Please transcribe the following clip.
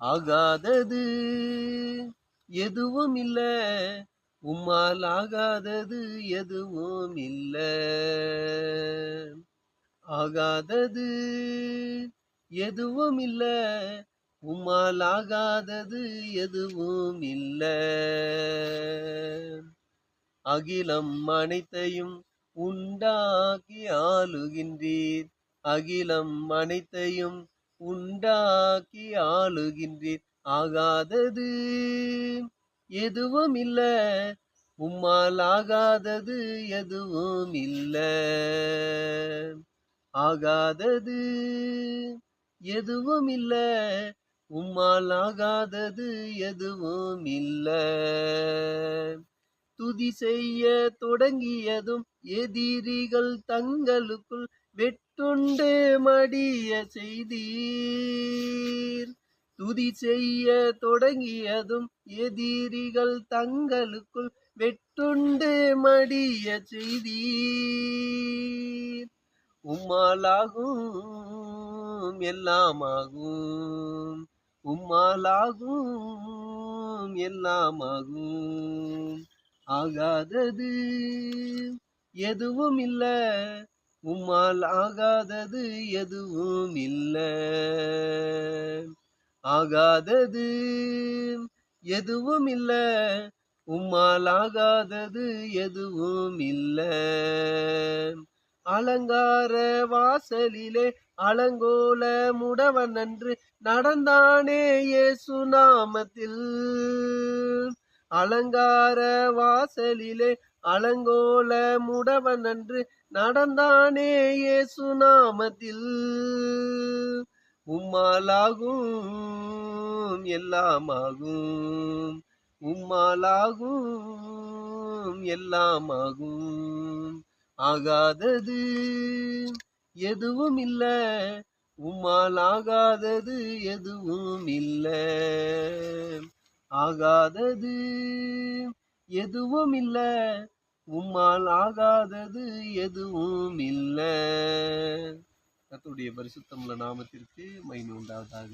ஆகாதது எதுவும் இல்ல, உம்மால் ஆகாதது எதுவும் இல்ல. ஆகாதது எதுவும் இல்ல, உம்மால் ஆகாதது எதுவும் இல்ல. அகிலம் அனைத்தையும் உண்டாக்கி ஆளுகின்றீர், அகிலம் அனைத்தையும் உண்டாக்கி ஆளுகின்றீர். ஆகாதது எதுவும் இல்ல, உம்மால் ஆகாதது எதுவும் இல்ல. ஆகாதது எதுவும் இல்ல, உம்மால் ஆகாதது எதுவும் இல்ல. துதி செய்ய தொடங்கியதும் எதிரிகள் தங்களுக்குள் வெட்டுண்டு மடிய செய்தீர். துதி செய்ய தொடங்கியதும் எதிரிகள் தங்களுக்குள் வெட்டுண்டு மடிய செய்தீர். உம்மாலாகும் எல்லாமாகும், உம்மாலாகும் எல்லாமாகும். ஆகாதது எதுவும் இல்ல, உம்மால் ஆகாதது எதுவும் இல்ல. ஆகாதது எதுவும் இல்ல, உம்மால் ஆகாதது எதுவும் இல்ல. அலங்கார வாசலிலே அலங்கோல முடவன் அன்று நடந்தானே இயேசு நாமத்தில். அலங்கார வாசலிலே அலங்கோல முடவன் அன்று நடந்தானே இயேசு நாமத்தில். உம்மாலாகும் எல்லாமாகும், உம்மாலாகும் எல்லாமாகும். ஆகாதது எதுவும் இல்ல, உம்மால் ஆகாதது எதுவும் இல்ல. ஆகாதது எதுவும் இல்ல, உம்மால் ஆகாதது எதுவும் இல்ல. கர்த்தருடைய பரிசுத்தமுள்ள நாமத்திற்கு மகிமை உண்டாவதாக.